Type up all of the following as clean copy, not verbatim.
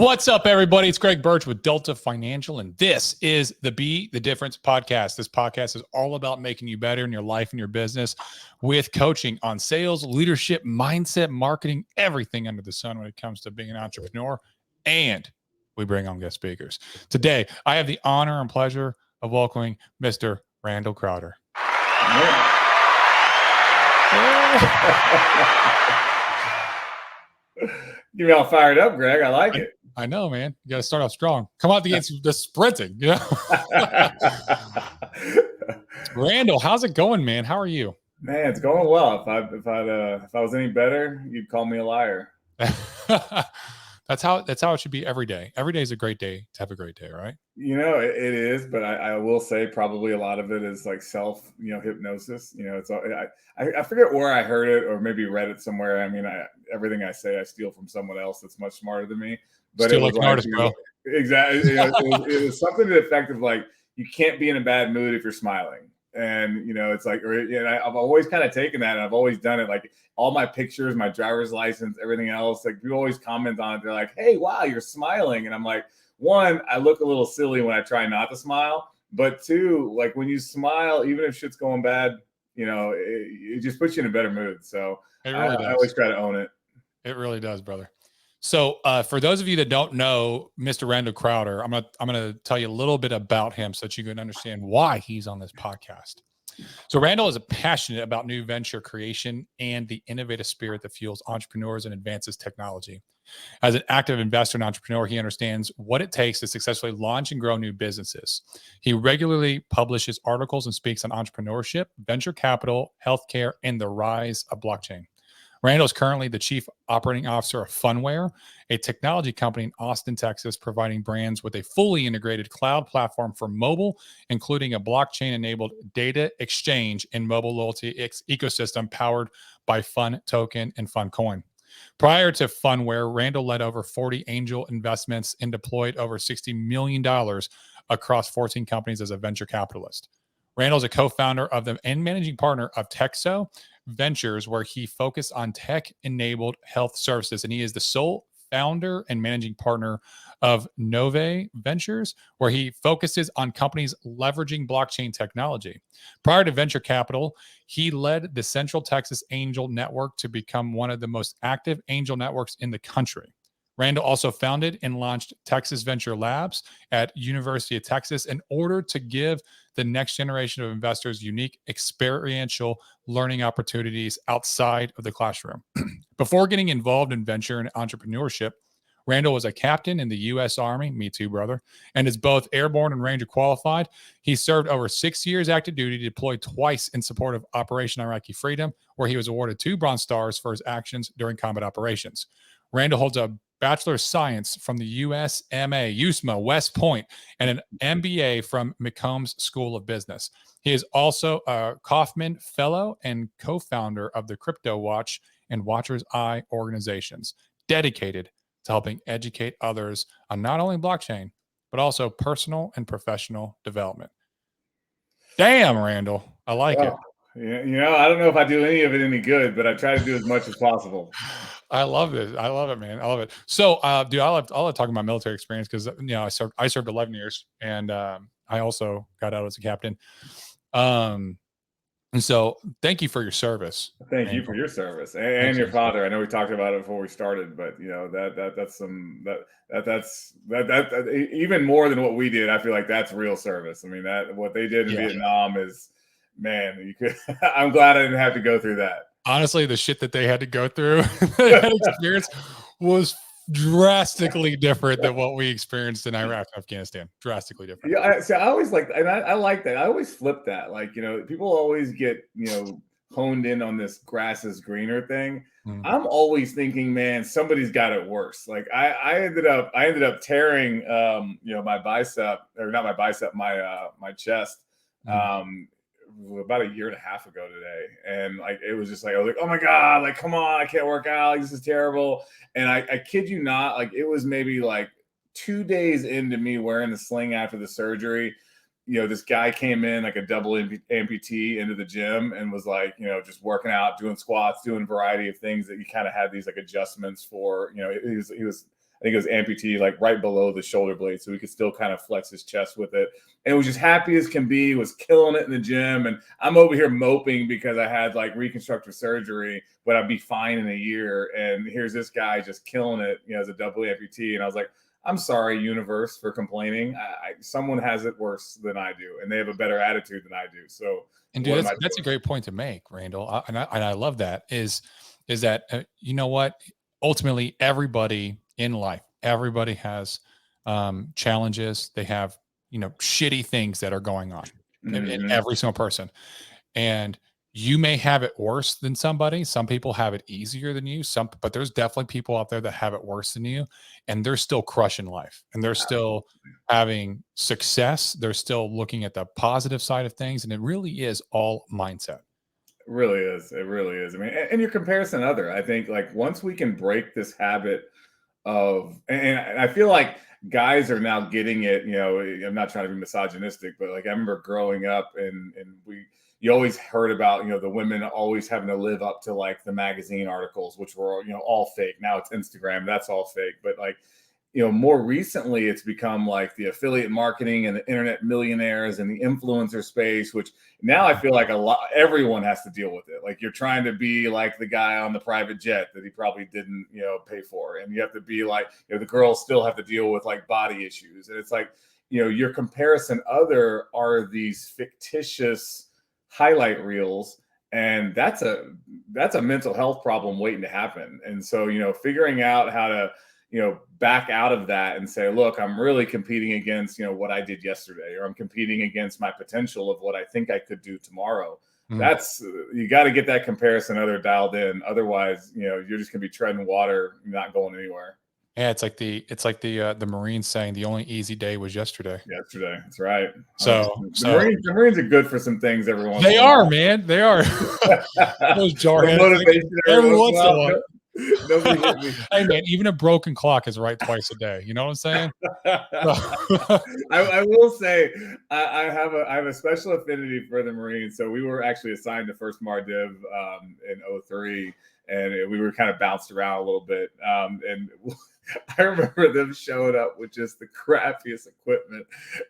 What's up, everybody? It's Greg Birch with Delta Financial, and this is the Be the Difference podcast. This podcast is all about making you better in your life and your business with coaching on sales, leadership, mindset, marketing, everything under the sun when it comes to being an entrepreneur. And we bring on guest speakers. Today, I have the honor and pleasure of welcoming Mr. Randall Crowder. You're all fired up, Greg. I like it. I know, man. You got to start off strong. Come out against the sprinting, you know. Randall, how's it going, man? How are you? Man, it's going well. If I was any better, you'd call me a liar. That's how it should be every day. Every day is a great day to have a great day, right? You know, it is, but I will say probably a lot of it is like self, hypnosis. It's I forget where I heard it or maybe read it somewhere. I mean, everything I say I steal from someone else that's much smarter than me. But still like an artist, bro. Exactly. It was something to the effect of like, you can't be in a bad mood if you're smiling. And, it's like, I've always kind of taken that and I've always done it. Like all my pictures, my driver's license, everything else, like people always comment on it. They're like, hey, wow, you're smiling. And I'm like, one, I look a little silly when I try not to smile. But two, like when you smile, even if shit's going bad, it just puts you in a better mood. So I always try to own it. It really does, brother. So for those of you that don't know Mr. Randall Crowder, I'm gonna tell you a little bit about him so that you can understand why he's on this podcast. So Randall is passionate about new venture creation and the innovative spirit that fuels entrepreneurs and advances technology. As an active investor and entrepreneur, he understands what it takes to successfully launch and grow new businesses. He regularly publishes articles and speaks on entrepreneurship, venture capital, healthcare, and the rise of blockchain. Randall is currently the chief operating officer of Funware, a technology company in Austin, Texas, providing brands with a fully integrated cloud platform for mobile, including a blockchain-enabled data exchange and mobile loyalty ecosystem powered by Fun Token and Funcoin. Prior to Funware, Randall led over 40 angel investments and deployed over $60 million across 14 companies as a venture capitalist. Randall is a co-founder of and managing partner of Texo Ventures, where he focused on tech-enabled health services, and he is the sole founder and managing partner of Nove Ventures, where he focuses on companies leveraging blockchain technology. Prior to venture capital, he led the Central Texas Angel Network to become one of the most active angel networks in the country. Randall also founded and launched Texas Venture Labs at University of Texas in order to give the next generation of investors unique experiential learning opportunities outside of the classroom. Before getting involved in venture and entrepreneurship, Randall was a captain in the U.S. Army, me too, brother, and is both airborne and Ranger qualified. He served over 6 years active duty, deployed twice in support of Operation Iraqi Freedom, where he was awarded 2 Bronze Stars for his actions during combat operations. Randall holds a Bachelor of Science from the USMA West Point and an MBA from McCombs School of Business. He is also a Kaufman Fellow and co-founder of the Crypto Watch and Watcher's Eye organizations, dedicated to helping educate others on not only blockchain, but also personal and professional development. Damn, Randall. I like it. Yeah, I don't know if I do any of it any good, but I try to do as much as possible. I love this. I love it, man. I love it. So, dude, I love talking about military experience because I served 11 years, and I also got out as a captain. And so, thank you for your service. Thank you for your service and your father. I know we talked about it before we started, but that's even more than what we did. I feel like that's real service. I mean, that what they did in Vietnam is, man. I'm glad I didn't have to go through that. Honestly, the shit that they had to go through, that experience was drastically different than what we experienced in Iraq and Afghanistan. Drastically different. Yeah, I always like, and I like that. I always flip that. Like, people always get, honed in on this grass is greener thing. Mm-hmm. I'm always thinking, man, somebody's got it worse. Like I ended up tearing, my bicep, or not my bicep, my chest. Mm-hmm. About a year and a half ago today, and like it was just like I was like, oh my god, like come on, I can't work out, like, this is terrible. And I kid you not, like it was maybe like 2 days into me wearing the sling after the surgery, this guy came in like a double amputee into the gym and was like, just working out, doing squats, doing a variety of things that you kind of had these like adjustments for. He was I think it was amputee, like right below the shoulder blade, so he could still kind of flex his chest with it. And was just happy as can be, was killing it in the gym. And I'm over here moping because I had like reconstructive surgery, but I'd be fine in a year. And here's this guy just killing it, as a double amputee. And I was like, I'm sorry, universe, for complaining. Someone has it worse than I do, and they have a better attitude than I do. So, and dude, that's a great point to make, Randall. And I love that is that, you know what? Ultimately, everybody in life, everybody has challenges. They have, shitty things that are going on in every single person. And you may have it worse than somebody. Some people have it easier than you. But there's definitely people out there that have it worse than you, and they're still crushing life, and they're still having success. They're still looking at the positive side of things, and it really is all mindset. It really is. It really is. I mean, and your comparison other, I think, like, once we can break this habit of, and I feel like guys are now getting it. I'm not trying to be misogynistic, but like I remember growing up, and you always heard about, the women always having to live up to like the magazine articles, which were, all fake. Now it's Instagram, that's all fake. But like, more recently it's become like the affiliate marketing and the internet millionaires and the influencer space, which now I feel like everyone has to deal with it. Like, you're trying to be like the guy on the private jet that he probably didn't, pay for. And you have to be like, the girls still have to deal with like body issues. And it's like, your comparison other are these fictitious highlight reels, and that's a mental health problem waiting to happen. And so, figuring out how to, back out of that and say, look, I'm really competing against, what I did yesterday, or I'm competing against my potential of what I think I could do tomorrow. That's, you got to get that comparison other dialed in. Otherwise, you're just gonna be treading water, not going anywhere. Yeah, it's like the Marines saying the only easy day was yesterday. That's right. So the Marines are good for some things every once in a while. They are, man. They are. Those jarheads every once in a while. Nobody hit me. Hey, man, even a broken clock is right twice a day. You know what I'm saying? I will say I have a special affinity for the Marines. So we were actually assigned to 1st MARDIV in 2003, and we were kind of bounced around a little bit. And I remember them showing up with just the crappiest equipment.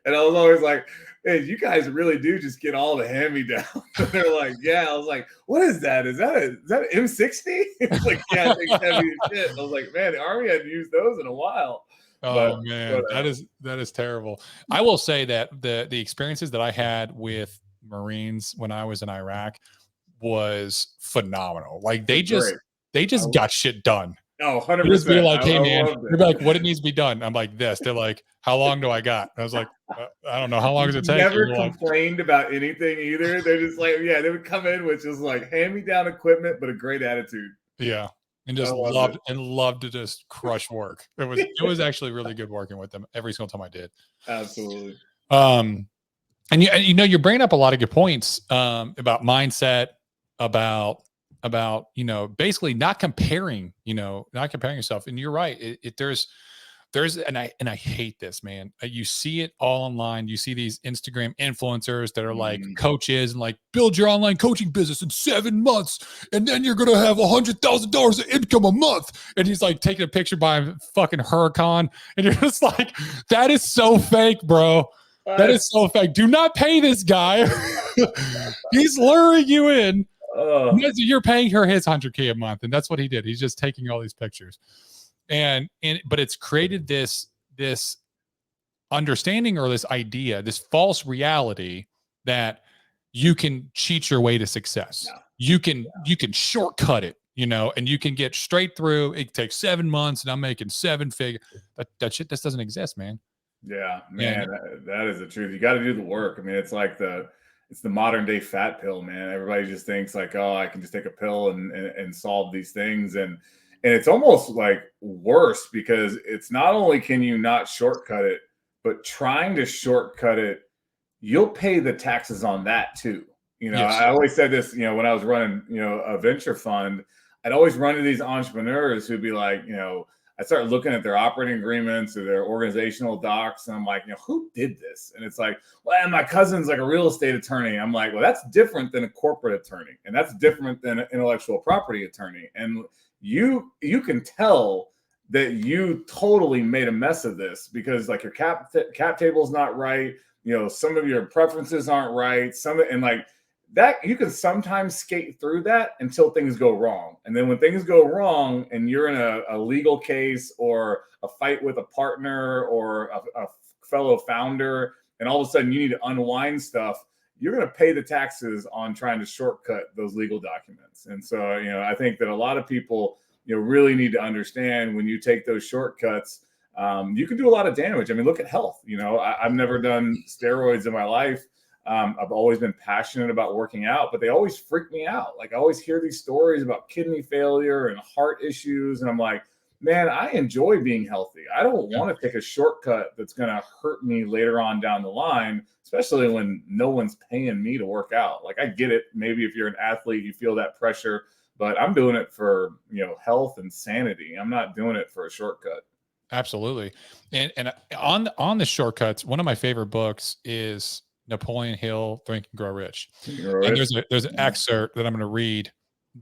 And I was always like, hey, you guys really do just get all the hand-me-downs. They're like, yeah. I was like, what is that? Is that an M60? It's like, yeah, it's heavy as shit. I was like, man, the Army hadn't used those in a while. Oh, man, that is terrible. I will say that the experiences that I had with Marines when I was in Iraq was phenomenal. Like, they just got shit done. Oh, 100%. Just be like, hey, man, you're like, what it needs to be done? I'm like, this. They're like, how long do I got? I was like, I don't know. How long does it take? Never complained about anything either. They're just like, yeah, they would come in with just like hand-me-down equipment, but a great attitude. Yeah. And just loved to just crush work. It was actually really good working with them every single time I did. Absolutely. And you're bringing up a lot of good points about mindset, about basically not comparing yourself. And you're right. And I hate this, man. You see it all online. You see these Instagram influencers that are like coaches and like, build your online coaching business in 7 months, and then you're gonna have $100,000 of income a month. And he's like taking a picture by a fucking Huracan, and you're just like, that is so fake, bro. That is so fake. Do not pay this guy. He's luring you in. You're paying her his $100K a month, and that's what he did. He's just taking all these pictures. But it's created this understanding, or this idea, this false reality that you can cheat your way to success. Yeah. You can shortcut it, and you can get straight through. It takes 7 months and I'm making 7 figures. That shit just doesn't exist, man. Yeah, man, that is the truth. You got to do the work. I mean, it's like it's the modern day fat pill, man. Everybody just thinks like, oh, I can just take a pill and solve these things. And it's almost like worse, because it's not only can you not shortcut it, but trying to shortcut it, you'll pay the taxes on that too. Yes. I always said this, when I was running, a venture fund, I'd always run into these entrepreneurs who'd be like, I started looking at their operating agreements or their organizational docs, and I'm like, who did this? And it's like, well, my cousin's like a real estate attorney. I'm like, well, that's different than a corporate attorney, and that's different than an intellectual property attorney. And you can tell that you totally made a mess of this because like your cap table is not right. You know, some of your preferences aren't right. And like that, you can sometimes skate through that until things go wrong. And then when things go wrong and you're in a legal case or a fight with a partner or a fellow founder, and all of a sudden you need to unwind stuff, you're going to pay the taxes on trying to shortcut those legal documents. And so, you know, I think that a lot of people, you know, really need to understand when you take those shortcuts, you can do a lot of damage. I mean, look at health. You know, I've never done steroids in my life. I've always been passionate about working out, but they always freak me out. Like I always hear these stories about kidney failure and heart issues. And I'm like, man, I enjoy being healthy. I don't want to take a shortcut that's going to hurt me later on down the line, especially when no one's paying me to work out. Like I get it. Maybe if you're an athlete, you feel that pressure, but I'm doing it for, you know, health and sanity. I'm not doing it for a shortcut. Absolutely. And on the shortcuts, one of my favorite books is Napoleon Hill, Think and Grow Rich. And there's an excerpt that I'm going to read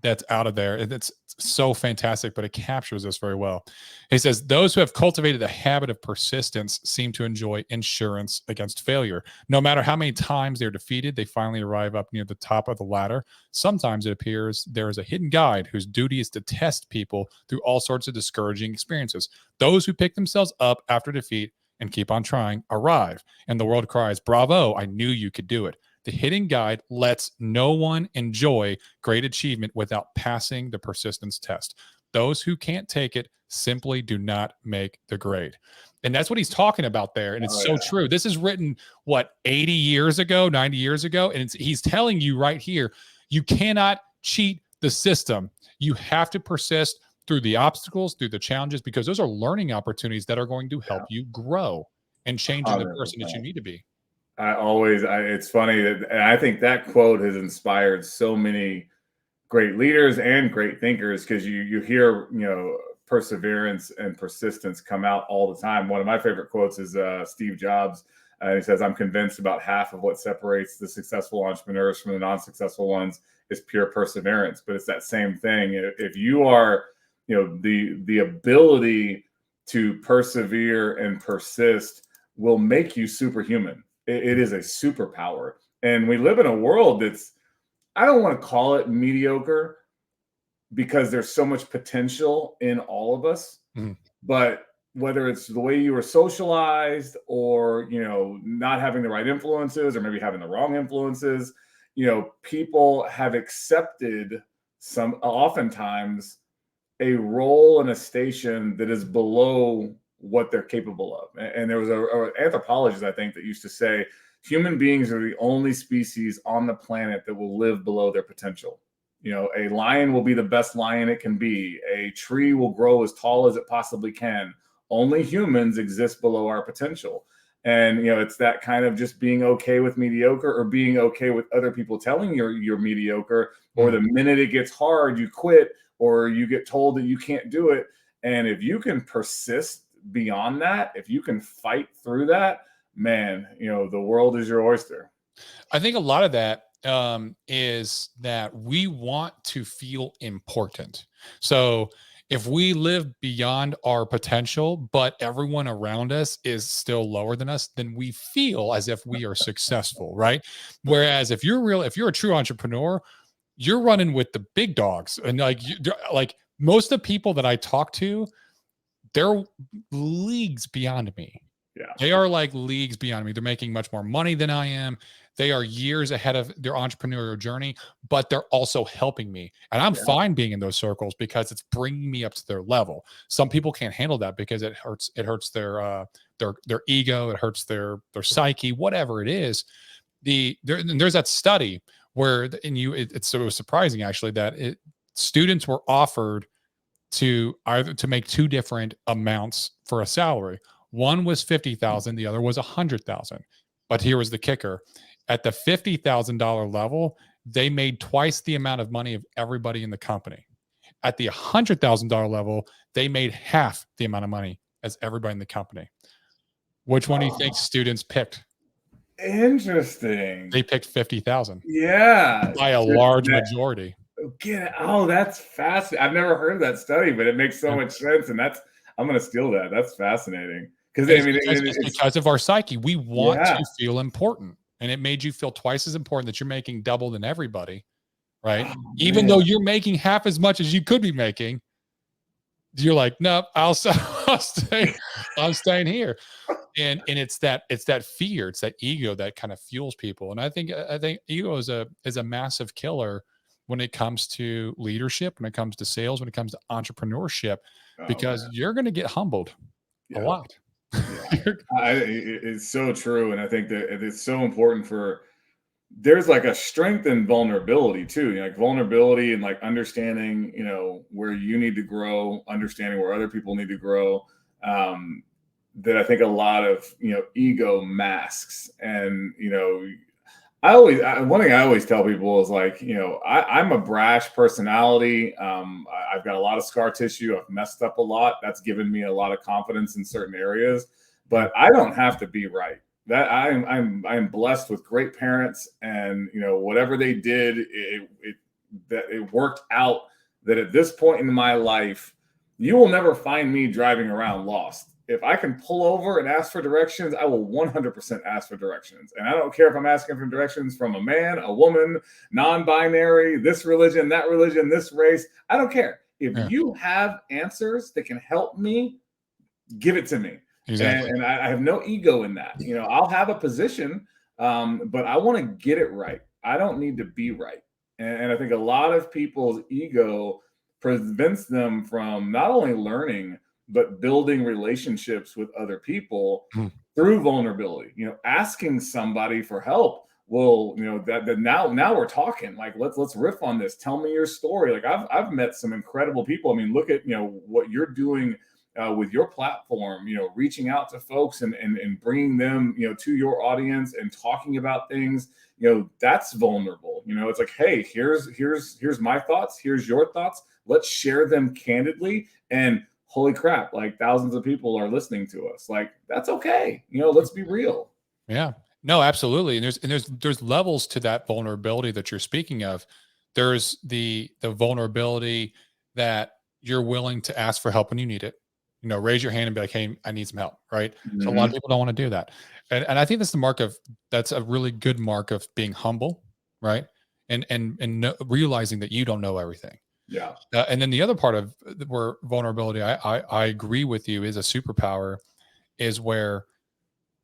that's out of there. It's so fantastic, but it captures this very well. He says, those who have cultivated the habit of persistence seem to enjoy insurance against failure. No matter how many times they're defeated, they finally arrive up near the top of the ladder. Sometimes it appears there is a hidden guide whose duty is to test people through all sorts of discouraging experiences. Those who pick themselves up after defeat and keep on trying arrive, and the world cries, bravo, I knew you could do it. The hidden guide lets no one enjoy great achievement without passing the persistence test. Those who can't take it simply do not make the grade. And that's what he's talking about there. And it's true. This is written, what, 80 years ago, 90 years ago? And he's telling you right here, you cannot cheat the system. You have to persist through the obstacles, through the challenges, because those are learning opportunities that are going to help you grow and change into the person that you need to be. It's funny that, and I think that quote has inspired so many great leaders and great thinkers, because you hear, you know, perseverance and persistence come out all the time. One of my favorite quotes is Steve Jobs. He says, I'm convinced about half of what separates the successful entrepreneurs from the non-successful ones is pure perseverance. But it's that same thing. If you are, you know, the ability to persevere and persist will make you superhuman. It is a superpower. And we live in a world that's, I don't want to call it mediocre because there's so much potential in all of us. But whether it's the way you were socialized or, you know, not having the right influences or maybe having the wrong influences, you know, people have accepted oftentimes a role in a station that is below what they're capable of. And there was an anthropologist, I think, that used to say, human beings are the only species on the planet that will live below their potential. You know, a lion will be the best lion it can be. A tree will grow as tall as it possibly can. Only humans exist below our potential. And, you know, it's that kind of just being okay with mediocre, or being okay with other people telling you you're mediocre, or the minute it gets hard, you quit, or you get told that you can't do it. And if you can persist beyond that, if you can fight through that, man, you know, the world is your oyster. I think a lot of that is that we want to feel important. So if we live beyond our potential, but everyone around us is still lower than us, then we feel as if we are successful, right? Whereas if you're a true entrepreneur, you're running with the big dogs. And like most of the people that I talk to, they're leagues beyond me. Yeah. They are like leagues beyond me. They're making much more money than I am. They are years ahead of their entrepreneurial journey, but they're also helping me. And I'm fine being in those circles because it's bringing me up to their level. Some people can't handle that because it hurts their ego, it hurts their psyche, whatever it is. There's that study where, it was surprising actually that students were offered to make two different amounts for a salary. One was 50,000, the other was 100,000. But here was the kicker. At the $50,000 level, they made twice the amount of money of everybody in the company. At the $100,000 level, they made half the amount of money as everybody in the company. Which one do you think students picked? Interesting. They picked 50,000. Yeah. By a large majority. That's fascinating. I've never heard of that study, but it makes so much sense. And I'm going to steal that. That's fascinating. Because It's because of our psyche. We want to feel important. And it made you feel twice as important that you're making double than everybody, right? Oh, even though you're making half as much as you could be making, you're like, nope, I'll stay. I'm staying here. And it's that fear, it's that ego that kind of fuels people. And I think ego is a massive killer when it comes to leadership, when it comes to sales, when it comes to entrepreneurship, because you're going to get humbled a lot. It's so true. And I think that it's so important there's like a strength in vulnerability too, like vulnerability and like understanding, where you need to grow, understanding where other people need to grow. That I think a lot of, ego masks. And, one thing I always tell people is like, I'm a brash personality. I've got a lot of scar tissue. I've messed up a lot. That's given me a lot of confidence in certain areas, but I don't have to be right. That I'm blessed with great parents, and, whatever they did, it worked out that at this point in my life, you will never find me driving around lost. If I can pull over and ask for directions, I will 100% ask for directions. And I don't care if I'm asking for directions from a man, a woman, non-binary, this religion, that religion, this race. I don't care. If you have answers that can help me, give it to me. Exactly. And I have no ego in that. I'll have a position, but I want to get it right. I don't need to be right. And I think a lot of people's ego prevents them from not only learning, but building relationships with other people through vulnerability. Asking somebody for help will, that now we're talking. Like, let's riff on this. Tell me your story. Like, I've met some incredible people. I mean, look at what you're doing with your platform. Reaching out to folks and bringing them to your audience and talking about things. That's vulnerable. It's like, hey, here's my thoughts. Here's your thoughts. Let's share them candidly. And holy crap, like thousands of people are listening to us. Like, that's okay. Let's be real. Yeah, no, absolutely. And there's levels to that vulnerability that you're speaking of. There's the vulnerability that you're willing to ask for help when you need it. Raise your hand and be like, hey, I need some help. Right. Mm-hmm. So a lot of people don't want to do that. And I think that's a really good mark of being humble. Right. And realizing that you don't know everything. Yeah. And then the other part of where vulnerability, I agree with you, is a superpower, is where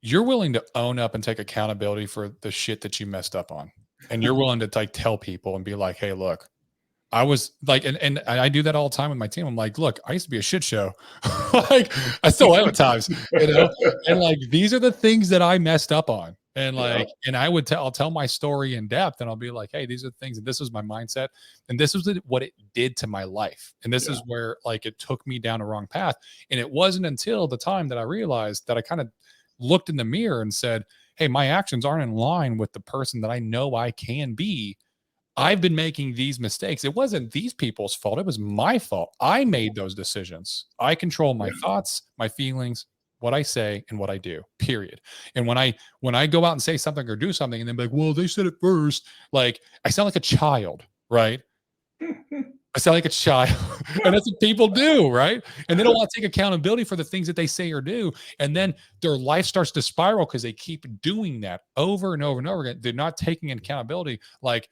you're willing to own up and take accountability for the shit that you messed up on. And you're willing to like tell people and be like, hey, look, I was like, and I do that all the time with my team. I'm like, look, I used to be a shit show. Like, I still am at times, and like, these are the things that I messed up on. And like, and I'll tell my story in depth, and I'll be like, hey, these are the things, and this was my mindset, and this was what it did to my life. And this is where like it took me down a wrong path. And it wasn't until the time that I realized that I kind of looked in the mirror and said, hey, my actions aren't in line with the person that I know I can be. I've been making these mistakes. It wasn't these people's fault. It was my fault. I made those decisions. I control my thoughts, my feelings, what I say, and what I do, period. And when I go out and say something or do something and then be like, well, they said it first, like, I sound like a child, right? I sound like a child. And that's what people do, right? And they don't want to take accountability for the things that they say or do. And then their life starts to spiral because they keep doing that over and over and over again. They're not taking accountability. Like,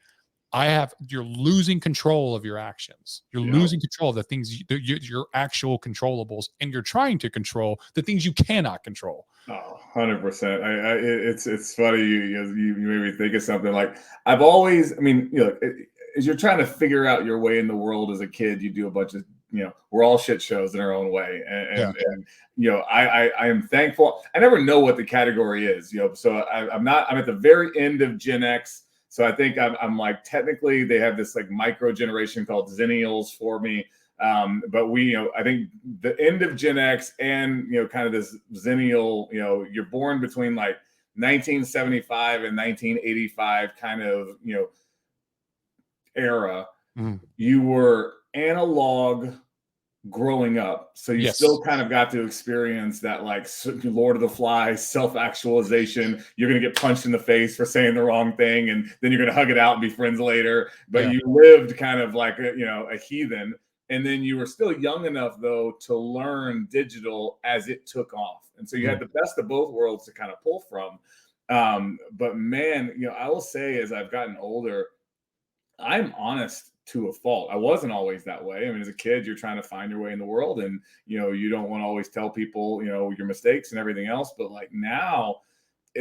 you're losing control of your actions. You're losing control of the things, your actual controllables, and you're trying to control the things you cannot control. Oh, 100%. It's funny. You made me think of something. Like, I've always, as you're trying to figure out your way in the world as a kid, you do a bunch of, we're all shit shows in our own way. And I am thankful. I never know what the category is, so I'm at the very end of Gen X. So I think I'm like, technically they have this like micro generation called Zennials for me. But I think the end of Gen X and, kind of this Zennial, you're born between like 1975 and 1985 kind of, era. You were analog growing up, so you still kind of got to experience that like Lord of the Flies self-actualization. You're gonna get punched in the face for saying the wrong thing, and then you're gonna hug it out and be friends later. But you lived kind of like a heathen. And then you were still young enough, though, to learn digital as it took off. And so you had the best of both worlds to kind of pull from. But man, I will say, as I've gotten older, I'm honest to a fault. I wasn't always that way. I mean, as a kid, you're trying to find your way in the world, and you don't want to always tell people, your mistakes and everything else. But like now,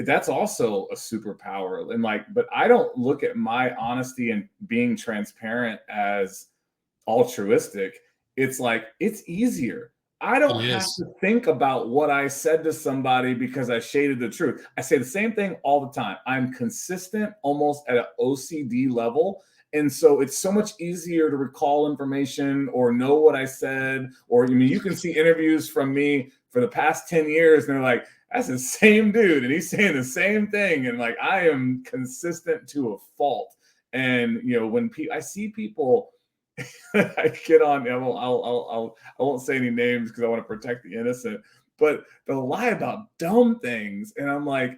that's also a superpower. And but I don't look at my honesty and being transparent as altruistic. It's like, it's easier. I don't have to think about what I said to somebody because I shaded the truth. I say the same thing all the time. I'm consistent almost at an OCD level. And so it's so much easier to recall information or know what I said. Or, you can see interviews from me for the past 10 years and they're like, that's the same dude. And he's saying the same thing. And I am consistent to a fault. And, when I see people, I get on, I won't say any names because I want to protect the innocent, but they'll lie about dumb things. And I'm like,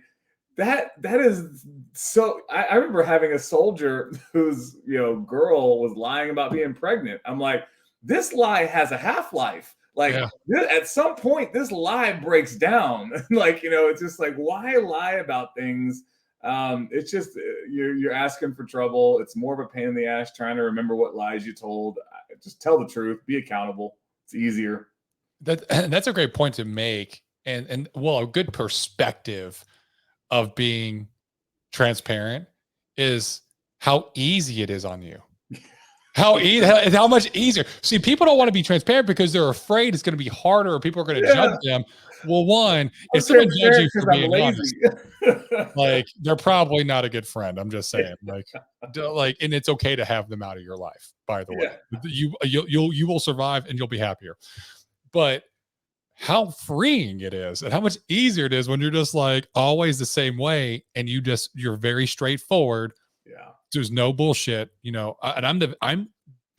that is so. I remember having a soldier whose girl was lying about being pregnant. I'm like, this lie has a half-life. At some point, this lie breaks down. It's just like, why lie about things? It's just you're asking for trouble. It's more of a pain in the ass trying to remember what lies you told. Just tell the truth. Be accountable. It's easier. That's a great point to make, and well, a good perspective of being transparent is how easy it is on you. How much easier. See, people don't want to be transparent because they're afraid it's going to be harder or people are going to judge them. Well, one, if someone judges you for being honest, they're probably not a good friend. I'm just saying, and it's okay to have them out of your life, by the way. You will survive and you'll be happier. But how freeing it is and how much easier it is when you're just always the same way and you're very straightforward. Yeah. There's no bullshit, and I'm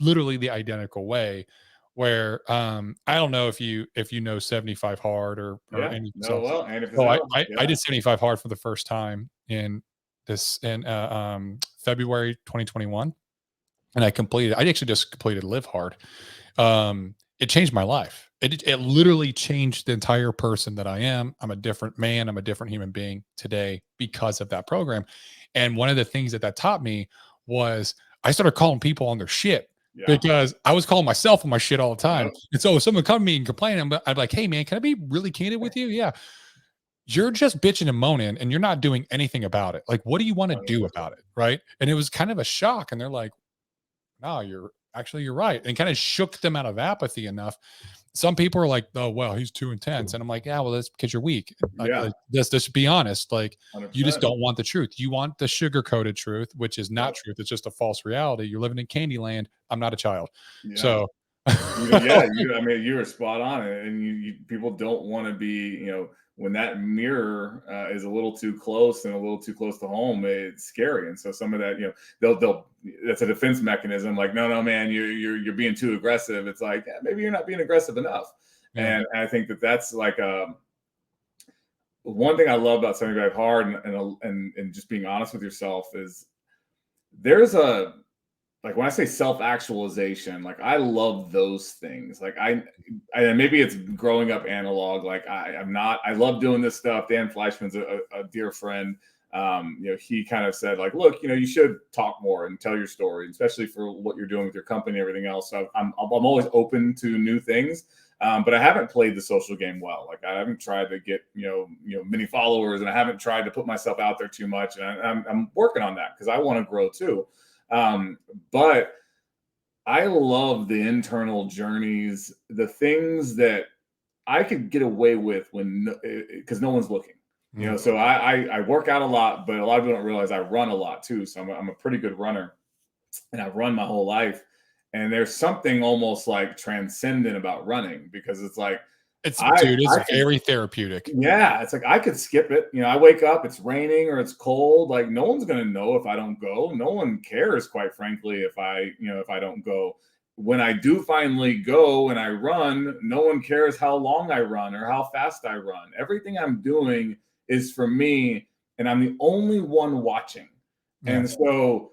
literally the identical way where I don't know if you know 75 hard or any I did 75 hard for the first time in February 2021, and I actually just completed Live Hard. It changed my life. It literally changed the entire person that I am. I'm a different man. I'm a different human being today because of that program. And one of the things that taught me was I started calling people on their shit because I was calling myself on my shit all the time. And so if someone come to me and complain, I'd be like, hey man, can I be really candid with you? Yeah. You're just bitching and moaning and you're not doing anything about it. What do you want to do about it? Right. And it was kind of a shock. And they're like, no, you're right. And kind of shook them out of apathy enough. Some people are like, oh, well, he's too intense. And I'm like, yeah, well, that's because you're weak. Let's be honest. 100%. You just don't want the truth. You want the sugar-coated truth, which is not truth. It's just a false reality. You're living in Candyland. I'm not a child. Yeah. So you were spot on. And people don't want to be, when that mirror is a little too close and a little too close to home, it's scary. And so some of that, they'll that's a defense mechanism. No, man, you're being too aggressive. It's like, maybe you're not being aggressive enough. Yeah. And I think that's one thing I love about 75 hard and just being honest with yourself is there's when I say self-actualization, I love those things. I maybe it's growing up analog. I love doing this stuff. Dan Fleischman's a dear friend. He kind of said look, you should talk more and tell your story, especially for what you're doing with your company and everything else. So I'm always open to new things. But I haven't played the social game well. I haven't tried to get, many followers, and I haven't tried to put myself out there too much. And I'm working on that because I want to grow too. But I love the internal journeys, the things that I could get away with because no one's looking, so I work out a lot, but a lot of people don't realize I run a lot too. So I'm a pretty good runner and I've run my whole life. And there's something almost transcendent about running because it's it's very therapeutic. Yeah. It's I could skip it. I wake up, it's raining or it's cold. No one's going to know if I don't go. No one cares, quite frankly, if I don't go. When I do finally go and I run, no one cares how long I run or how fast I run. Everything I'm doing is for me, and I'm the only one watching. Yeah. And so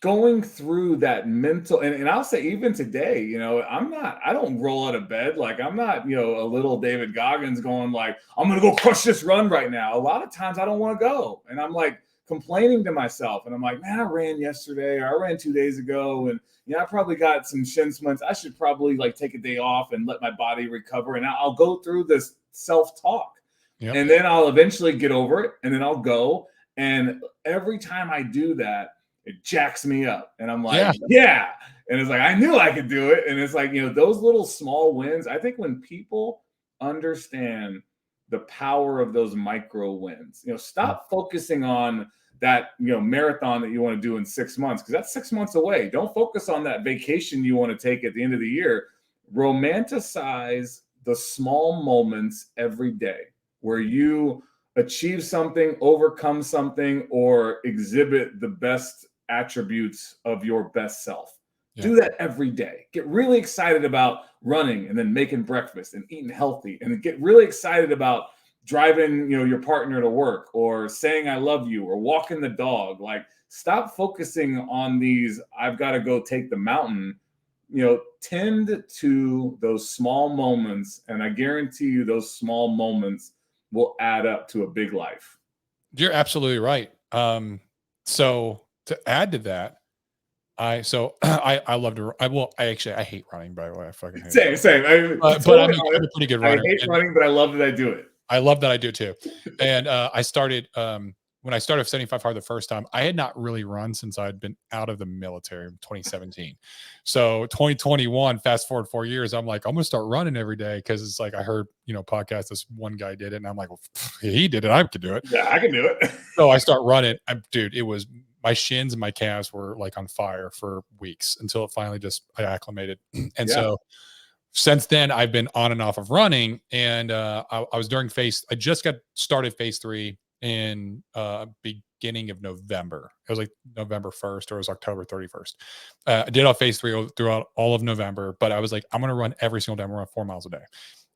going through that mental, and I'll say even today, I don't roll out of bed. Like I'm not, a little David Goggins going like, I'm going to go crush this run right now. A lot of times I don't want to go. And I'm like complaining to myself. And I'm like, man, I ran yesterday or I ran 2 days ago. And, I probably got some shin splints. I should probably like take a day off and let my body recover. And I'll go through this self-talk. Yep. And then I'll eventually get over it. And then I'll go. And every time I do that, it jacks me up. And I'm like, yeah. And it's like, I knew I could do it. And it's like, those little small wins. I think when people understand the power of those micro wins, stop focusing on that, marathon that you want to do in 6 months, because that's 6 months away. Don't focus on that vacation you want to take at the end of the year. Romanticize the small moments every day where you achieve something, overcome something, or exhibit the best attributes of your best self. Yeah. Do that every day. Get really excited about running and then making breakfast and eating healthy, and get really excited about driving, your partner to work, or saying I love you, or walking the dog. Like, stop focusing on these, I've got to go take the mountain. Tend to those small moments, and I guarantee you those small moments will add up to a big life. You're absolutely right. So to add to that, I love to. I hate running. By the way, I fucking hate it. Same. But I'm a pretty good runner. I hate running, but I love that I do it. I love that I do too. And I started when I started 75 hard the first time. I had not really run since I'd been out of the military in 2017. So 2021, fast forward 4 years, I'm like, I'm gonna start running every day, because it's like I heard podcast, this one guy did it, and I'm like, well, he did it, I could do it. Yeah, I can do it. So I start running. Dude, it was, my shins and my calves were like on fire for weeks until it finally I acclimated. And so since then I've been on and off of running. And I was I just got started phase 3 in beginning of November. It was like November 1st, or it was October 31st. I did all phase 3 throughout all of November, but I was like, I'm going to run every single day. I'm going to run 4 miles a day.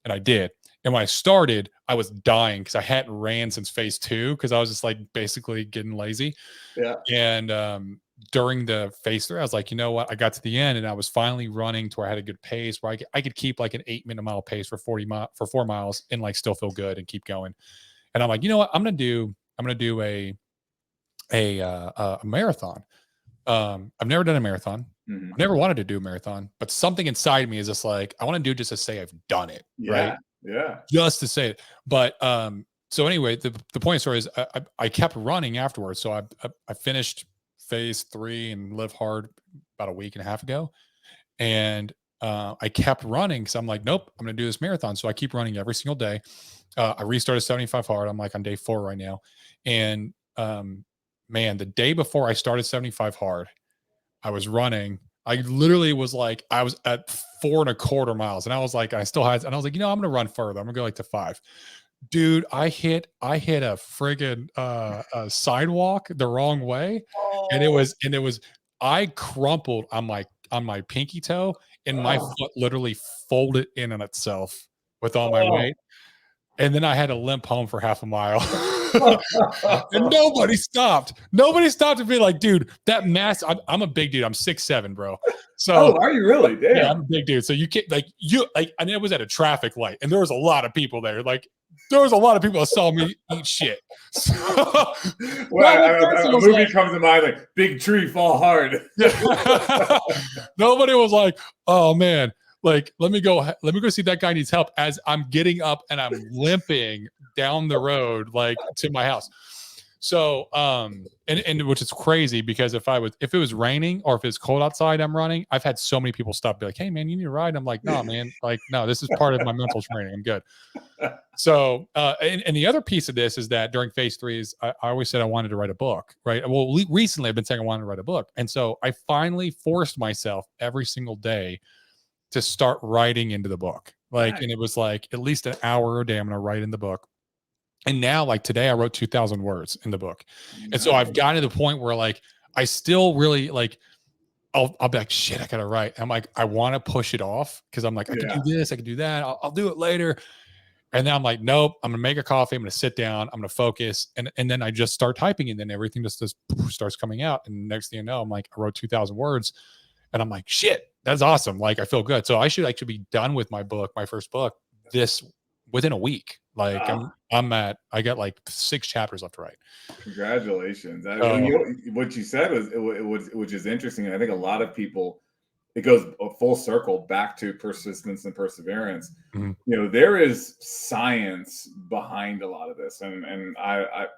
And I did. And when I started, I was dying because I hadn't ran since phase 2, because I was just like basically getting lazy. Yeah. And during the phase 3, I was like, you know what? I got to the end and I was finally running to where I had a good pace, where I could keep like an 8-minute mile pace for 4 miles and like still feel good and keep going. And I'm like, you know what? I'm gonna do a marathon. I've never done a marathon. Mm-hmm. I've never wanted to do a marathon, but something inside me is just like, I want to do just to say I've done it. Right. Yeah. Just to say it. But so anyway, the point of the story is I kept running afterwards. So I finished phase 3 and Live Hard about a week and a half ago. And I kept running because I'm like, nope, I'm going to do this marathon. So I keep running every single day. I restarted 75 hard. I'm like on day 4 right now. And man, the day before I started 75 hard, I was running. I literally was like, I was at 4.25 miles, and I was like, I was like, I'm going to run further. I'm gonna go like to 5. Dude, I hit a friggin' sidewalk the wrong way. And it was, I crumpled on my pinky toe, and my foot literally folded in on itself with all my weight. And then I had to limp home for half a mile. And nobody stopped. Nobody stopped to be like, dude, that mass. I'm a big dude. I'm 6'7", bro. So are you really? Damn. Yeah, I'm a big dude. So you can't and it was at a traffic light, and there was a lot of people there. Like, there was a lot of people that saw me eat shit. So, a movie comes to mind, like Big Tree Fall Hard. Nobody was like, oh man, like, let me go see if that guy needs help, as I'm getting up and I'm limping down the road, like to my house. So, and which is crazy, because if it was raining or if it's cold outside, I'm running. I've had so many people stop, be like, hey man, you need a ride. I'm like, no, man, like, no, this is part of my mental training. I'm good. So, and the other piece of this is that during phase 3 is I always said I wanted to write a book, right? Well, recently I've been saying I wanted to write a book. And so I finally forced myself every single day to start writing into the book. Like, right. And it was like at least an hour a day I'm going to write in the book. And now, like today, I wrote 2,000 words in the book. Nice. And so I've gotten to the point where like, I still really like, I'll be like, shit, I got to write. I'm like, I want to push it off, because I'm like, I can do this, I can do that. I'll do it later. And then I'm like, nope, I'm going to make a coffee. I'm going to sit down. I'm going to focus. And then I just start typing, and then everything just starts coming out. And next thing you know, I'm like, I wrote 2,000 words, and I'm like, shit, that's awesome. Like, I feel good. So I should actually be done with my book, my first book, within a week. Like I got like 6 chapters left to write. Congratulations. What you said was, which is interesting. And I think a lot of people, it goes a full circle back to persistence and perseverance. Mm-hmm. You know, there is science behind a lot of this. And I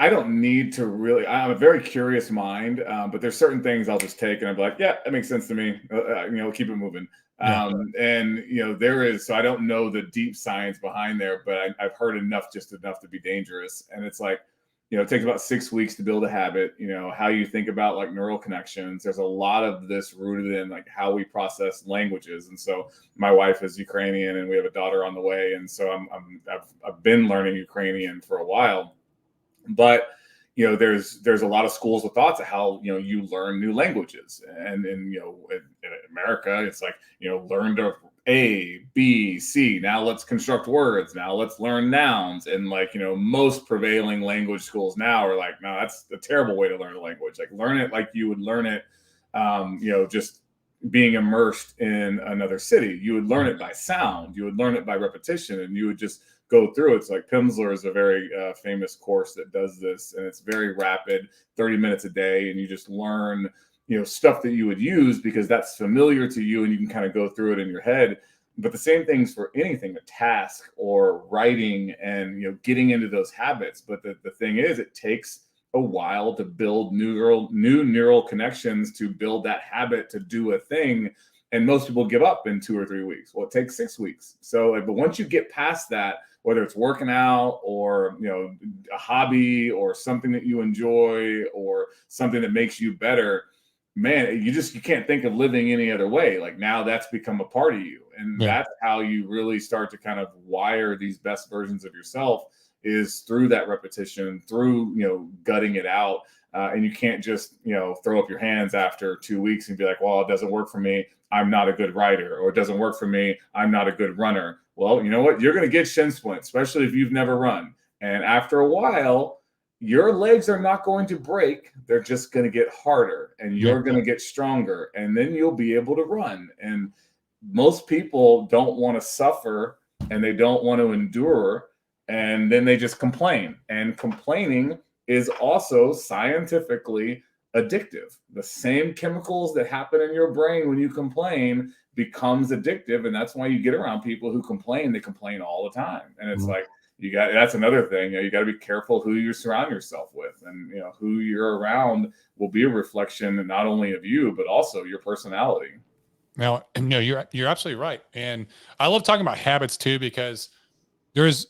don't need to really, I'm a very curious mind, but there's certain things I'll just take and I'm like, yeah, that makes sense to me. Keep it moving. And there is, so I don't know the deep science behind there, but I've heard enough to be dangerous. And it's like, it takes about 6 weeks to build a habit. How you think about like neural connections. There's a lot of this rooted in like how we process languages. And so my wife is Ukrainian and we have a daughter on the way. And so I've been learning Ukrainian for a while, but there's a lot of schools of thoughts of how you learn new languages, and in America it's like learn to A, B, C. Now let's construct words. Now let's learn nouns. And like most prevailing language schools now are like, no, that's a terrible way to learn a language. Like learn it like you would learn it, just being immersed in another city. You would learn it by sound. You would learn it by repetition, and you would just go through. It's like Pimsleur is a very famous course that does this, and it's very rapid, 30 minutes a day, and you just learn stuff that you would use because that's familiar to you, and you can kind of go through it in your head. But the same thing's for anything, a task or writing, and getting into those habits. But the thing is, it takes a while to build new neural connections, to build that habit to do a thing. And most people give up in 2 or 3 weeks. Well, it takes 6 weeks. So, but once you get past that, whether it's working out or, a hobby or something that you enjoy or something that makes you better, man, you can't think of living any other way. Like now that's become a part of you. And that's how you really start to kind of wire these best versions of yourself, is through that repetition, through, gutting it out. And you can't just, throw up your hands after 2 weeks and be like, well, it doesn't work for me, I'm not a good writer, or it doesn't work for me, I'm not a good runner. Well, you know what? You're going to get shin splints, especially if you've never run. And after a while, your legs are not going to break. They're just going to get harder, and you're going to get stronger, and then you'll be able to run. And most people don't want to suffer, and they don't want to endure, and then they just complain. And complaining is also scientifically addictive. The same chemicals that happen in your brain when you complain becomes addictive, and that's why you get around people who complain. They complain all the time, and it's like that's another thing. You got to be careful who you surround yourself with, and who you're around will be a reflection not only of you but also your personality. Now, you're absolutely right, and I love talking about habits too, because there's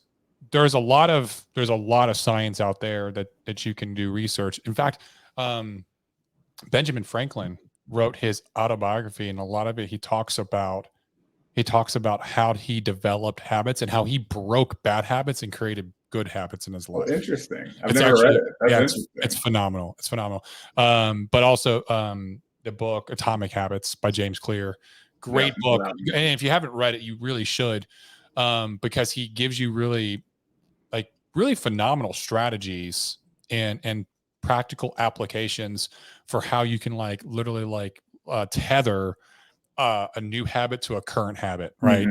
a lot of science out there that you can do research. In fact, Benjamin Franklin wrote his autobiography, and a lot of it he talks about how he developed habits and how he broke bad habits and created good habits in his life. Oh, interesting. I've never read it. It's phenomenal. It's phenomenal. But also the book Atomic Habits by James Clear, great book. And if you haven't read it, you really should, because he gives you really phenomenal strategies and practical applications for how you can literally tether a new habit to a current habit, right?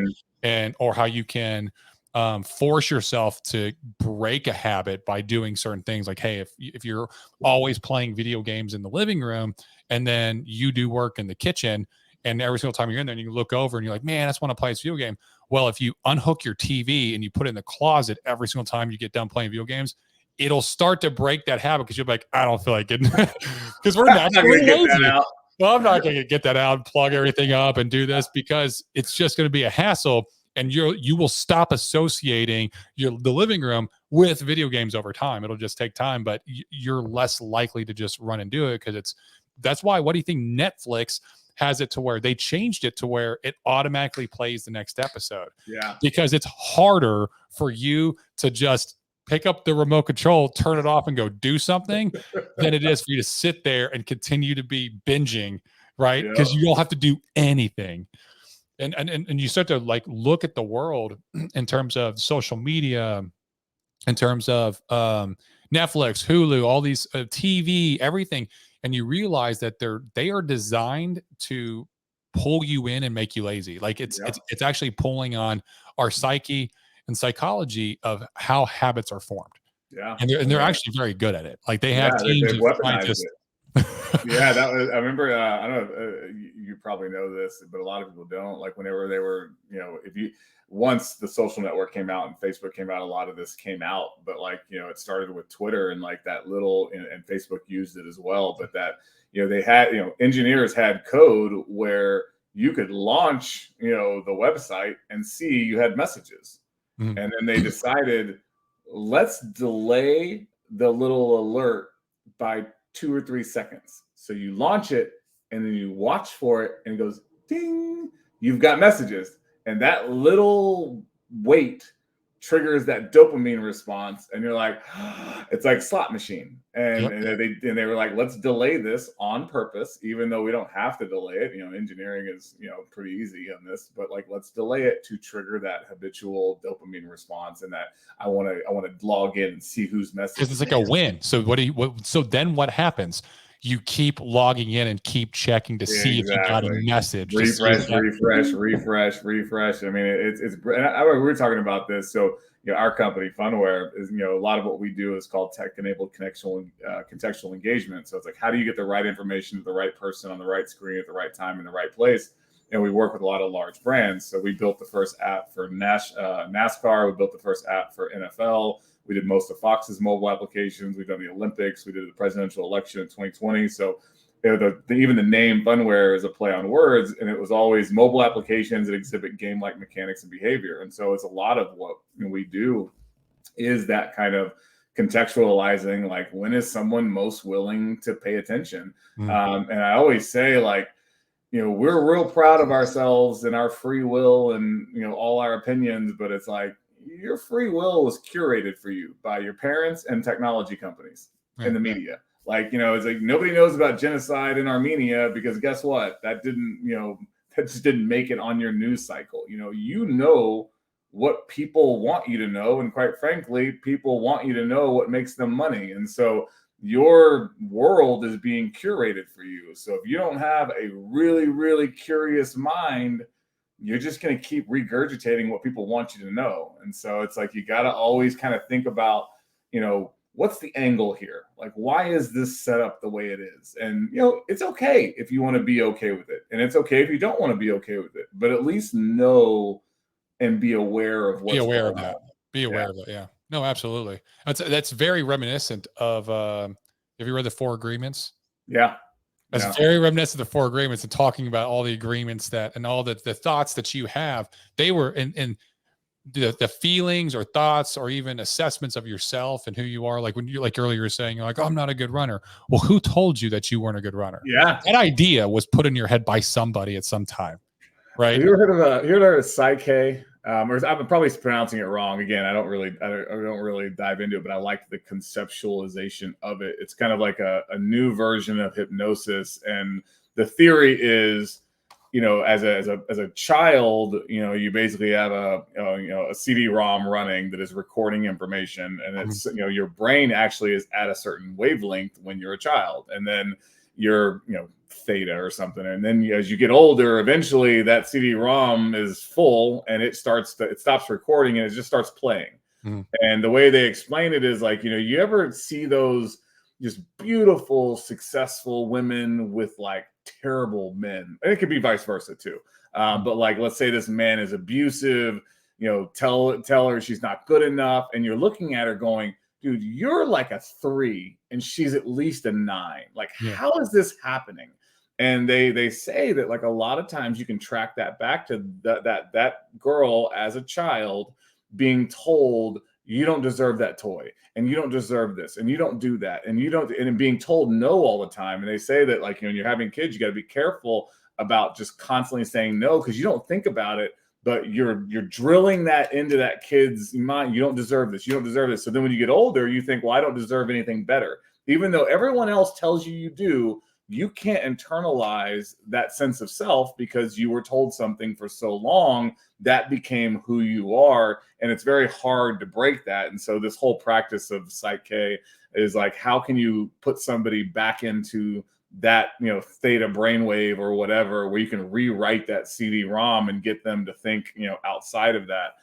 Or how you can force yourself to break a habit by doing certain things. Like, hey, if you're always playing video games in the living room and then you do work in the kitchen, and every single time you're in there and you look over and you're like, man, I just want to play this video game. Well, if you unhook your TV and you put it in the closet every single time you get done playing video games, it'll start to break that habit, because you're like, I don't feel like getting because we're naturally lazy. Well, I'm not going to get that out, plug everything up and do this, because it's just going to be a hassle, and you will stop associating the living room with video games over time. It'll just take time, but you're less likely to just run and do it, because that's why, what do you think Netflix has it to where they changed it to where it automatically plays the next episode? Yeah. Because it's harder for you to just pick up the remote control, turn it off, and go do something than it is for you to sit there and continue to be binging, right? Because you don't have to do anything. And you start to like look at the world in terms of social media, in terms of Netflix, Hulu, all these TV, everything, and you realize that they are designed to pull you in and make you lazy. Like it's actually pulling on our psyche and psychology of how habits are formed. Yeah, And they're actually very good at it. Like they have they've teams of weaponized scientists. it. Yeah, that was. I remember. I don't know. You probably know this, but a lot of people don't. Like whenever they were, if you once the social network came out and Facebook came out, a lot of this came out. But like it started with Twitter and like that little, and Facebook used it as well. But that they had engineers had code where you could launch the website and see you had messages, and then they decided let's delay the little alert by 2 or 3 seconds. So you launch it and then you watch for it and it goes ding, you've got messages. And that little wait triggers that dopamine response. And you're like, it's like slot machine. And they were like, let's delay this on purpose, even though we don't have to delay it. Engineering is, pretty easy on this, but like, let's delay it to trigger that habitual dopamine response. And that I want to log in and see who's messaging. Because it's like a win. So so then what happens? You keep logging in and keep checking to see if you got a message. Refresh. I mean, it's great. We were talking about this. So, our company, Funware, is, a lot of what we do is called tech-enabled contextual engagement. So it's like, how do you get the right information to the right person on the right screen at the right time in the right place? And we work with a lot of large brands. So we built the first app for NASCAR. We built the first app for NFL. We did most of Fox's mobile applications. We've done the Olympics. We did the presidential election in 2020. So even the name Funware is a play on words, and it was always mobile applications that exhibit game-like mechanics and behavior. And so it's a lot of what we do is that kind of contextualizing, like when is someone most willing to pay attention? And I always say, like, we're real proud of ourselves and our free will and, all our opinions, but it's like, your free will was curated for you by your parents and technology companies and the media. Like, it's like nobody knows about genocide in Armenia because guess what? That just didn't make it on your news cycle. What people want you to know. And quite frankly, people want you to know what makes them money. And so your world is being curated for you. So if you don't have a really, really curious mind, you're just going to keep regurgitating what people want you to know. And so it's like, you got to always kind of think about, what's the angle here? Like, why is this set up the way it is? And, it's okay if you want to be okay with it. And it's okay if you don't want to be okay with it, but at least know and be aware of what's going on. Be aware of it. Yeah. No, absolutely. That's very reminiscent of, have you read the 4 Agreements? Yeah. That's very reminiscent of the 4 Agreements and talking about all the agreements and all the thoughts that you have. They were in the feelings or thoughts or even assessments of yourself and who you are. Like when you, like earlier, you were saying, you're like, oh, I'm not a good runner. Well, who told you that you weren't a good runner? Yeah. That idea was put in your head by somebody at some time. Right. Have you ever heard of Psyche? Or I'm probably pronouncing it wrong. Again, I don't really dive into it, but I like the conceptualization of it. It's kind of like a new version of hypnosis, and the theory is, as a child, you basically have a CD-ROM running that is recording information, and it's your brain actually is at a certain wavelength when you're a child, and then you're theta or something, and then as you get older, eventually that CD-ROM is full and it stops recording and it just starts playing. And the way they explain it is like, you ever see those just beautiful, successful women with like terrible men, and it could be vice versa too. But like, let's say this man is abusive, tell her she's not good enough, and you're looking at her going, dude, you're like a 3 and she's at least a 9. Like, how is this happening? And they say that like a lot of times you can track that back to that girl as a child being told you don't deserve that toy, and you don't deserve this, and you don't do that, and you don't, and being told no all the time. And they say that like, when you're having kids, you got to be careful about just constantly saying no, because you don't think about it, but you're drilling that into that kid's mind. You don't deserve this. You don't deserve this. So then when you get older, you think, well, I don't deserve anything better, even though everyone else tells you do. you can't internalize that sense of self because you were told something for so long that became who you are. And it's very hard to break that. And so this whole practice of Psych K is like, how can you put somebody back into that, theta brainwave or whatever, where you can rewrite that CD-ROM and get them to think, outside of that.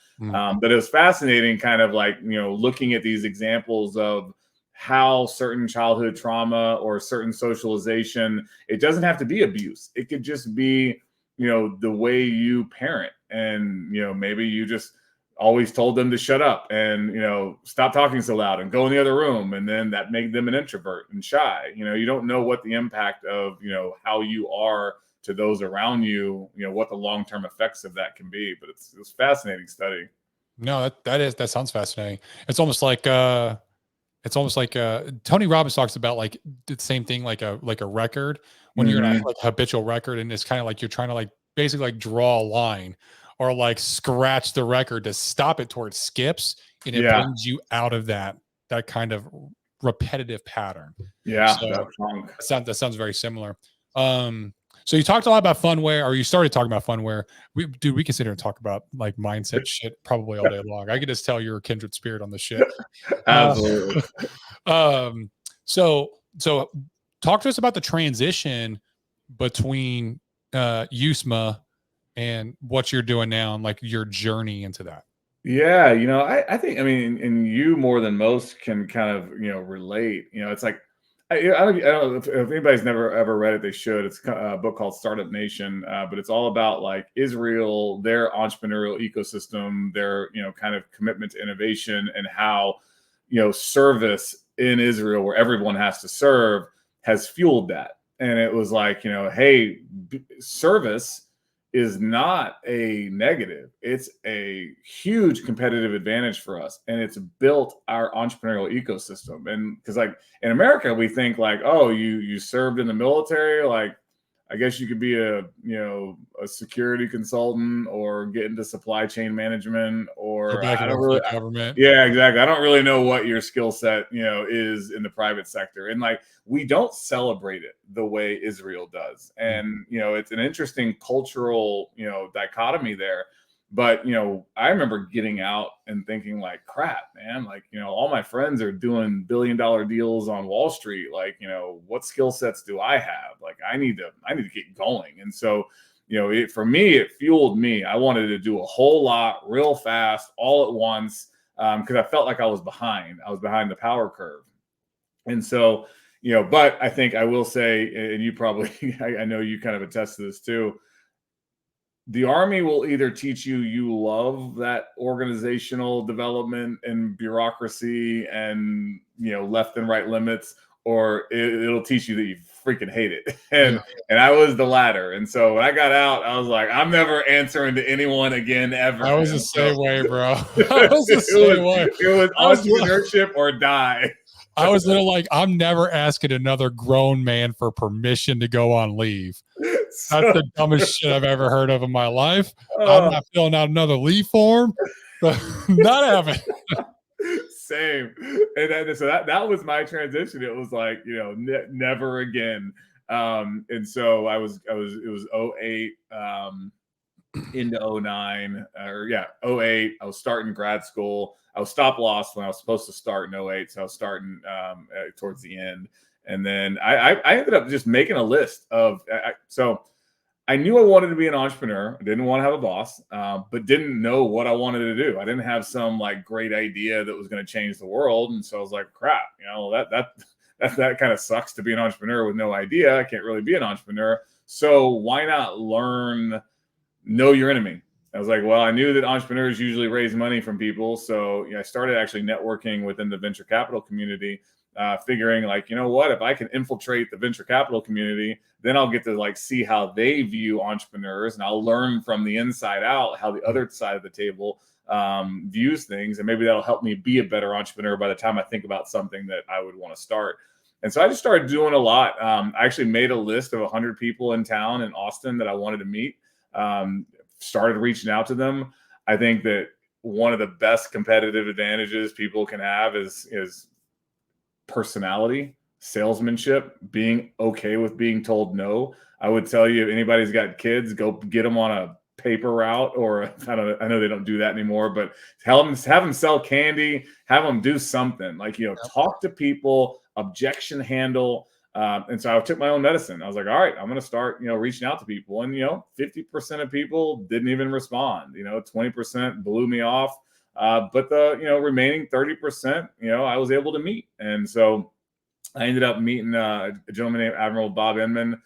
But it was fascinating kind of like, looking at these examples of how certain childhood trauma or certain socialization, it doesn't have to be abuse. It could just be, the way you parent. And, maybe you just always told them to shut up and, stop talking so loud and go in the other room. And then that made them an introvert and shy. You don't know what the impact of, how you are to those around you, what the long-term effects of that can be. But it's a fascinating study. No, that sounds fascinating. It's almost like Tony Robbins talks about like the same thing, like a record when you're in a like habitual record, and it's kind of like you're trying to like basically like draw a line or like scratch the record to stop it towards skips, and it brings you out of that kind of repetitive pattern. Yeah, so that sounds very similar. So you talked a lot about funware, or you started talking about funware. We can sit here and talk about like mindset shit probably all day long. I could just tell you're a kindred spirit on this shit. Absolutely. So talk to us about the transition between USMA and what you're doing now and like your journey into that. Yeah, I think, and you more than most can kind of, relate. It's like, I don't know if anybody's never ever read it, they should. It's a book called Startup Nation, but it's all about like Israel, their entrepreneurial ecosystem, their kind of commitment to innovation, and how service in Israel, where everyone has to serve, has fueled that. And it was like, hey, service is not a negative. It's a huge competitive advantage for us. And it's built our entrepreneurial ecosystem. And because like in America, we think like, oh, you served in the military, like I guess you could be a security consultant or get into supply chain management, or I don't really, government. Yeah, exactly. I don't really know what your skill set, is in the private sector. And like, we don't celebrate it the way Israel does. And, it's an interesting cultural, dichotomy there. But, I remember getting out and thinking like, crap, man, like, all my friends are doing billion-dollar deals on Wall Street. Like, what skill sets do I have? Like, I need to get going. And so, for me, it fueled me. I wanted to do a whole lot real fast, all at once, because I felt like I was behind. I was behind the power curve. And so, but I think I will say, and you probably, I know you kind of attest to this too, the Army will either teach you love that organizational development and bureaucracy and, left and right limits, or it'll teach you that you freaking hate it. And I was the latter. And so when I got out, I was like, I'm never answering to anyone again ever. I was the same way, bro. I was the same way. It was entrepreneurship or die. I was literally like, I'm never asking another grown man for permission to go on leave. That's the dumbest shit I've ever heard of in my life. I'm not filling out another leave form. Not having. Same. And then, so that was my transition. It was like, never again. And so it was 08 into 09, or 08. I was starting grad school. I was stop loss when I was supposed to start in 08. So I was starting towards the end. And then I ended up just making a list of, so I knew I wanted to be an entrepreneur. I didn't want to have a boss, but didn't know what I wanted to do. I didn't have some like great idea that was going to change the world. And so I was like, crap, that kind of sucks to be an entrepreneur with no idea. I can't really be an entrepreneur. So why not know your enemy? I was like, well, I knew that entrepreneurs usually raise money from people. So I started actually networking within the venture capital community, figuring like, what, if I can infiltrate the venture capital community, then I'll get to like see how they view entrepreneurs, and I'll learn from the inside out how the other side of the table views things. And maybe that'll help me be a better entrepreneur by the time I think about something that I would want to start. And so I just started doing a lot. I actually made a list of 100 people in town in Austin that I wanted to meet. Started reaching out to them. I think that one of the best competitive advantages people can have is personality. salesmanship, being okay with being told no. I would tell you, if anybody's got kids, go get them on a paper route, or I know they don't do that anymore, but have them sell candy, have them do something like, talk to people, objection handle. And so I took my own medicine. I was like, all right, I'm going to start, reaching out to people. And, 50% of people didn't even respond, 20% blew me off. But the, remaining 30%, I was able to meet. And so I ended up meeting a gentleman named Admiral Bob Inman,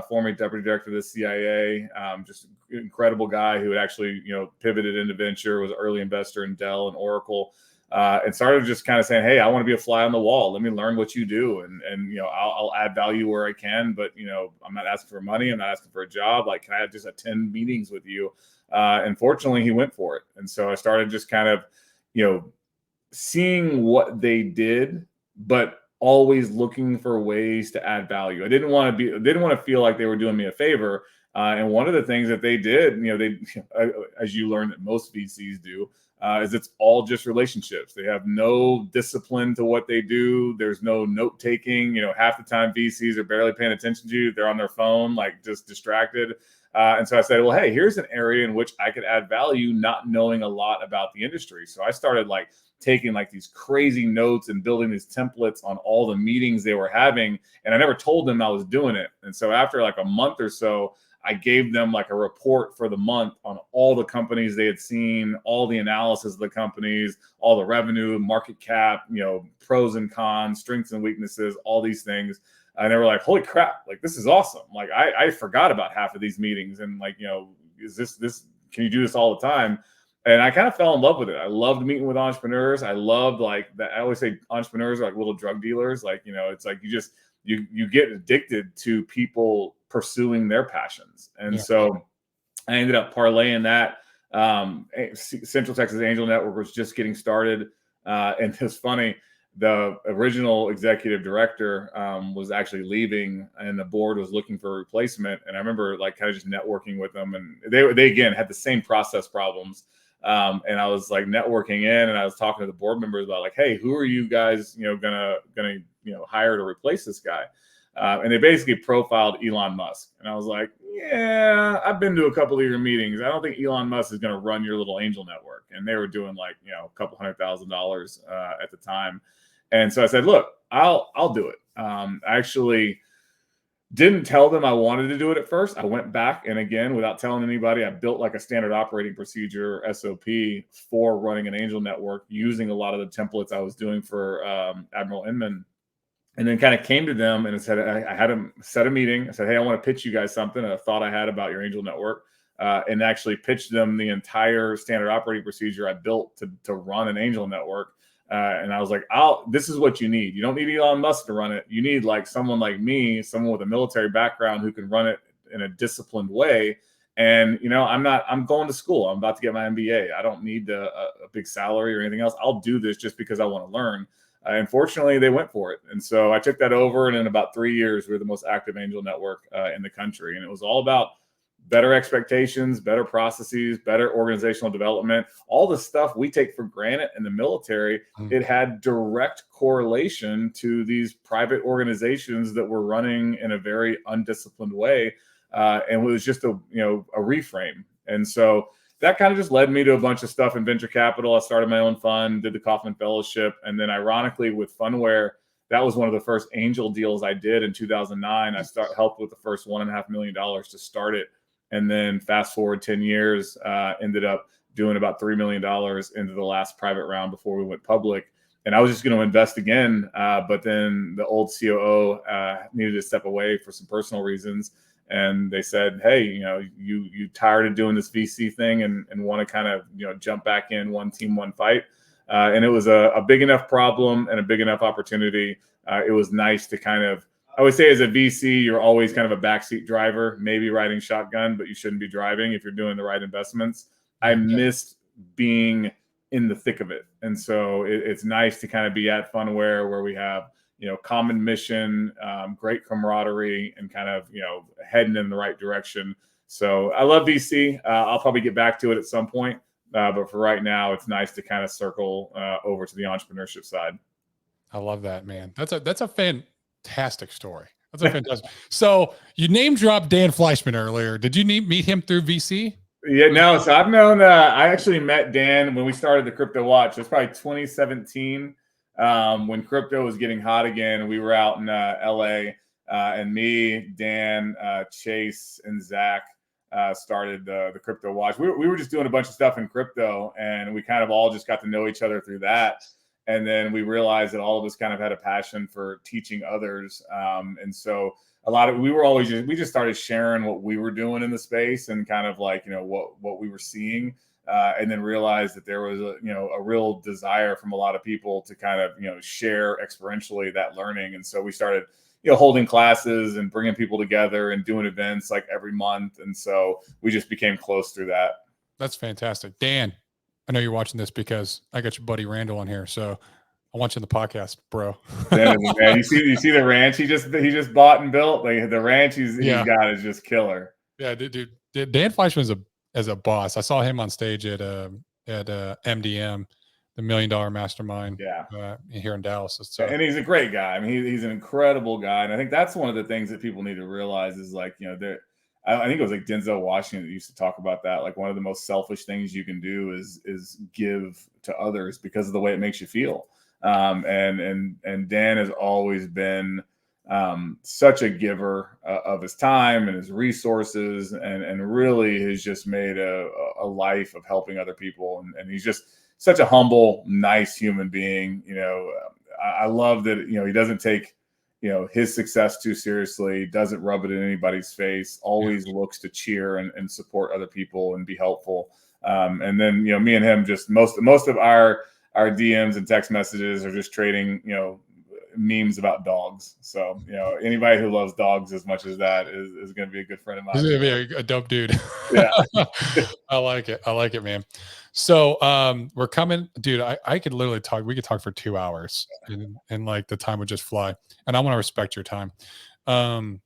former deputy director of the CIA, just an incredible guy who had actually, pivoted into venture, was an early investor in Dell and Oracle, and started just kind of saying, hey, I want to be a fly on the wall. Let me learn what you do. And I'll add value where I can, but, I'm not asking for money. I'm not asking for a job. Like, can I just attend meetings with you? And fortunately, he went for it. And so I started just kind of, seeing what they did, but always looking for ways to add value. I didn't want to feel like they were doing me a favor. And one of the things that they did, as you learn that most VCs do, is it's all just relationships. They have no discipline to what they do. There's no note taking. Half the time VCs are barely paying attention to you. They're on their phone, like just distracted. And so I said, well, hey, here's an area in which I could add value, not knowing a lot about the industry. So I started taking these crazy notes and building these templates on all the meetings they were having. And I never told them I was doing it. And so after a month or so, I gave them a report for the month on all the companies they had seen, all the analysis of the companies, all the revenue, market cap, pros and cons, strengths and weaknesses, all these things. And they were like, holy crap, this is awesome. I forgot about half of these meetings. And is this, can you do this all the time? And I kind of fell in love with it. I loved meeting with entrepreneurs. I loved that. I always say entrepreneurs are like little drug dealers. It's you get addicted to people pursuing their passions. And so I ended up parlaying that. Central Texas Angel Network was just getting started. And it's funny, the original executive director was actually leaving, and the board was looking for a replacement. And I remember kind of just networking with them, and they again had the same process problems. And I was networking in, and I was talking to the board members about hey, who are you guys, gonna hire to replace this guy? And they basically profiled Elon Musk. And I was like, yeah, I've been to a couple of your meetings. I don't think Elon Musk is going to run your little angel network. And they were doing a couple $100,000 at the time. And so I said, look, I'll do it. I actually didn't tell them I wanted to do it at first. I went back, and again, without telling anybody, I built a standard operating procedure, SOP, for running an angel network using a lot of the templates I was doing for Admiral Inman. And then kind of came to them and said, I had them set a meeting. I said, hey, I want to pitch you guys something, a thought I had about your angel network, and actually pitched them the entire standard operating procedure I built to run an angel network. And I was like, this is what you need. You don't need Elon Musk to run it. You need someone like me, someone with a military background who can run it in a disciplined way. And, I'm going to school. I'm about to get my MBA. I don't need a big salary or anything else. I'll do this just because I want to learn. And fortunately, they went for it. And so I took that over. And in about 3 years, we were the most active angel network in the country. And it was all about better expectations, better processes, better organizational development, all the stuff we take for granted in the military. It had direct correlation to these private organizations that were running in a very undisciplined way. And it was just a reframe. And so that kind of just led me to a bunch of stuff in venture capital. I started my own fund, did the Kaufman Fellowship. And then ironically with Funware, that was one of the first angel deals I did in 2009. I helped with the first $1.5 million to start it. And then fast forward 10 years, ended up doing about $3 million into the last private round before we went public. And I was just going to invest again. But then the old COO needed to step away for some personal reasons. And they said, hey, you tired of doing this VC thing and want to kind of, jump back in, one team, one fight. And it was a big enough problem and a big enough opportunity. It was nice to kind of, I would say as a VC, you're always kind of a backseat driver, maybe riding shotgun, but you shouldn't be driving if you're doing the right investments. I missed being in the thick of it. And so it's nice to kind of be at Funware where we have, common mission, great camaraderie, and kind of, heading in the right direction. So I love VC. I'll probably get back to it at some point. But for right now, it's nice to kind of circle over to the entrepreneurship side. I love that, man. That's fantastic story. That's a fantastic. So you name dropped Dan Fleischman earlier. Did you meet him through VC? Yeah, no. So I've known. I actually met Dan when we started the Crypto Watch. It was probably 2017 when crypto was getting hot again. We were out in LA, and me, Dan, Chase, and Zach started the Crypto Watch. We were just doing a bunch of stuff in crypto, and we kind of all just got to know each other through that. And then we realized that all of us kind of had a passion for teaching others, and so we just started sharing what we were doing in the space and kind of like, what we were seeing, and then realized that there was a real desire from a lot of people to kind of, share experientially that learning. And so we started, holding classes and bringing people together and doing events like every month. And so we just became close through that. That's fantastic. Dan, I know you're watching this because I got your buddy Randall on here. So I want you in the podcast, bro. Man, you see the ranch he just bought and built. Like the ranch he's got is just killer. Yeah, dude. Dan Fleischman is a boss. I saw him on stage at MDM, the $1 Million Mastermind. Here in Dallas. So, and he's a great guy. I mean, he's an incredible guy, and I think that's one of the things that people need to realize is like, I think it was like Denzel Washington that used to talk about that. Like one of the most selfish things you can do is give to others because of the way it makes you feel. And Dan has always been such a giver of his time and his resources, and really has just made a life of helping other people. And he's just such a humble, nice human being. I love that, he doesn't take, his success too seriously, doesn't rub it in anybody's face, always looks to cheer and support other people and be helpful. And then, me and him, just most of our DMs and text messages are just trading, memes about dogs. So, anybody who loves dogs as much as that is going to be a good friend of mine. He's going to be a dope dude. Yeah. I like it, man. So, we're coming, dude. I could literally talk. We could talk for 2 hours and like the time would just fly. And I want to respect your time. I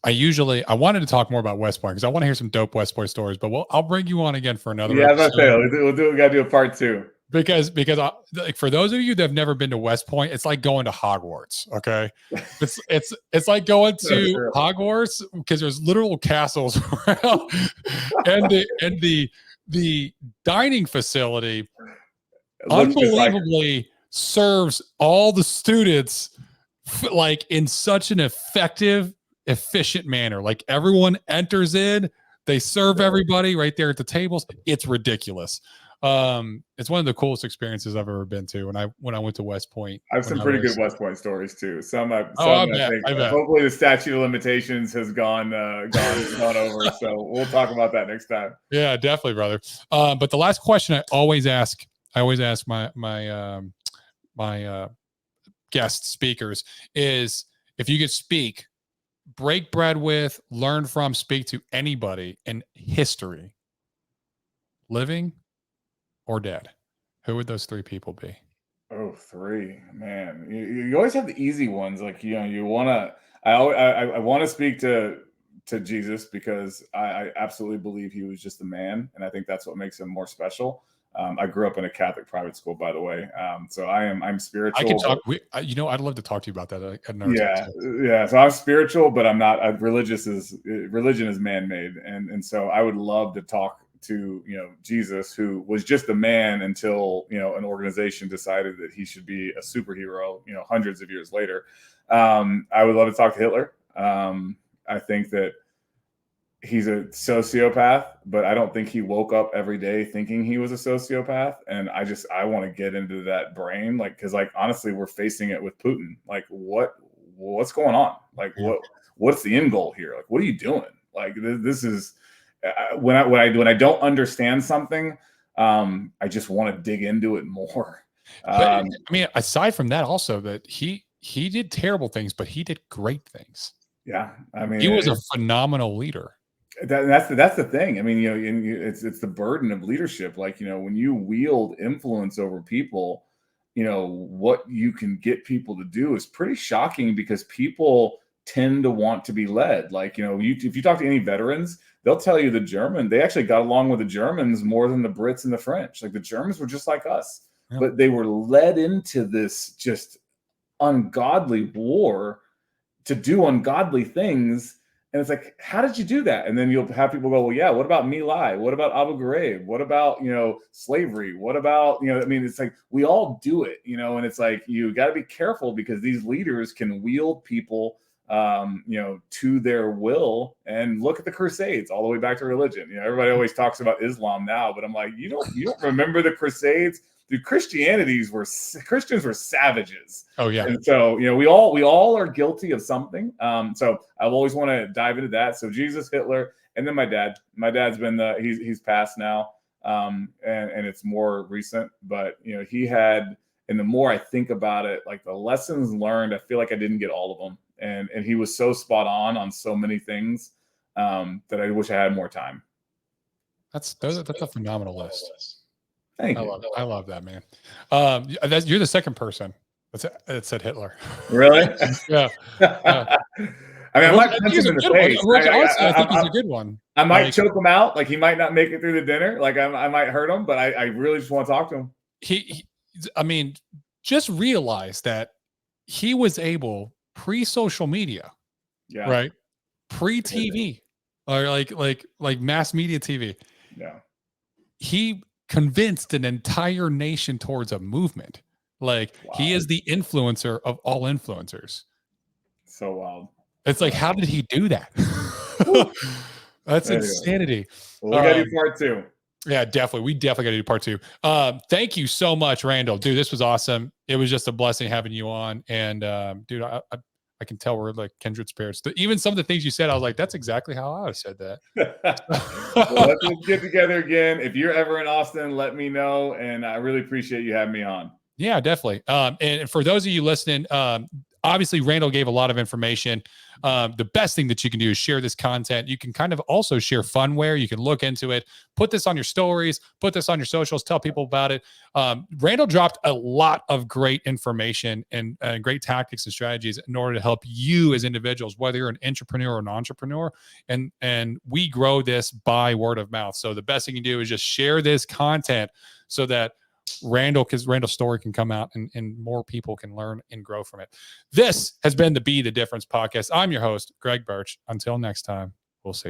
wanted to talk more about West Point because I want to hear some dope West Point stories, but I'll bring you on again for another episode. We got to do a part 2. Because like for those of you that have never been to West Point, it's like going to Hogwarts. Okay, it's like going to Hogwarts because there's literal castles around, and the dining facility unbelievably serves all the students like in such an effective, efficient manner. Like everyone enters in, they serve everybody right there at the tables. It's ridiculous. It's one of the coolest experiences I've ever been to when I went to West Point. I have some pretty good West Point stories too. I bet. Hopefully the statute of limitations has gone over. So we'll talk about that next time. Yeah, definitely, brother. But the last question I always ask my guest speakers is, if you could speak, break bread with, learn from, speak to anybody in history, living or dead, who would those 3 people be? Oh, 3, man. You always have the easy ones. Like, you want to, I want to speak to Jesus because I absolutely believe he was just a man. And I think that's what makes him more special. I grew up in a Catholic private school, by the way. So I'm spiritual. I can talk. I'd love to talk to you about that. Yeah. So I'm spiritual, but I'm not. Religion is man-made, and so I would love to talk to Jesus, who was just a man until an organization decided that he should be a superhero hundreds of years later. I would love to talk to Hitler. I think that he's a sociopath, but I don't think he woke up every day thinking he was a sociopath. And I want to get into that brain, like, because like honestly, we're facing it with Putin. Like, what's going on? Like, what's the end goal here? Like, what are you doing? Like, this is when I don't understand something, I just want to dig into it more. I mean, aside from that, also that he did terrible things, but he did great things. Yeah, I mean, he was a phenomenal leader. That's the thing. I mean, it's the burden of leadership. Like, when you wield influence over people, what you can get people to do is pretty shocking because people tend to want to be led. Like, if you talk to any veterans, they'll tell you they actually got along with the Germans more than the Brits and the French. Like, the Germans were just like us, but they were led into this just ungodly war to do ungodly things. And it's like, how did you do that? And then you'll have people go, well, yeah, what about My Lai? What about Abu Ghraib? What about, slavery? What about, I mean, it's like, we all do it, and it's like, you got to be careful because these leaders can wield people, to their will. And look at the Crusades all the way back to religion. Everybody always talks about Islam now, but I'm like, you don't remember the Crusades? Dude, Christians were savages. Oh yeah. And so, we all are guilty of something. So I always want to dive into that. So Jesus, Hitler, and then my dad. My dad's been he's passed now. And it's more recent, but he had, and the more I think about it, like the lessons learned, I feel like I didn't get all of them. And he was so spot on so many things that I wish I had more time. That's a phenomenal list. Thank you. I love that, man. You're the second person that said Hitler. Really? Yeah. I mean, I might punch him in the face. I think he's a good one. I might choke him out. Like he might not make it through the dinner. Like I might hurt him, but I really just want to talk to him. I mean, just realize that he was able pre-social media, right? Pre-TV, or like mass media TV. Yeah. He convinced an entire nation towards a movement. Like he is the influencer of all influencers. So wild. It's like, how did he do that? That's insanity. Well, we got to do part 2. Yeah, definitely. We definitely got to do part 2. Thank you so much, Randall. Dude, this was awesome. It was just a blessing having you on. And dude, I can tell we're like kindred spirits. Even some of the things you said, I was like, that's exactly how I would have said that. Well, let's get together again. If you're ever in Austin, let me know. And I really appreciate you having me on. Yeah, definitely. And for those of you listening, obviously Randall gave a lot of information. The best thing that you can do is share this content. You can kind of also share funware. You can look into it, put this on your stories, put this on your socials, tell people about it. Randall dropped a lot of great information and great tactics and strategies in order to help you as individuals, whether you're an intrapreneur or an entrepreneur. And we grow this by word of mouth. So the best thing you can do is just share this content so that Randall's story can come out and more people can learn and grow from it. This has been the Be the Difference podcast. I'm your host, Greg Birch. Until next time, we'll see you.